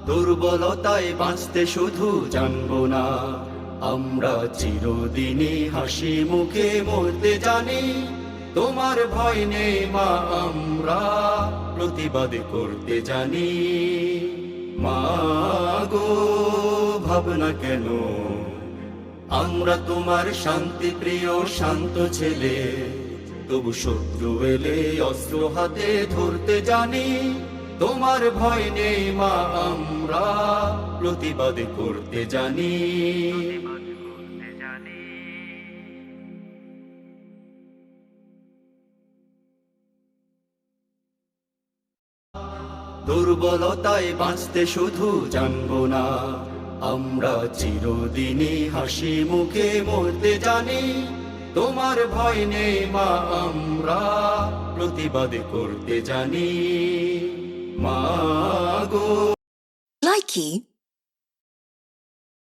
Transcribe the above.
দুর্বলতায় বাঁচতে শুধু জানবো না, আমরা চিরদিনই হাসি মুখে মরতে জানি। তোমার ভয় নেই মা, আমরা প্রতিবাদ করতে জানি। মা গো, ভাবনা কেন, আমরা তোমার শান্তি প্রিয় শান্ত ছেলে, তবু শত্রু এলে অস্ত্র হাতে ধরতে জানি। তোমার ভয় নেই মা, আমরা প্রতিবাদ করতে জানি। দুর্বলতায় বাঁচতে শুধু জানবো না, আমরা চিরদিনই হাসি মুখে মরতে জানি। তোমার ভয় নেই মা, আমরা প্রতিবাদ করতে জানি। মা গো। Likey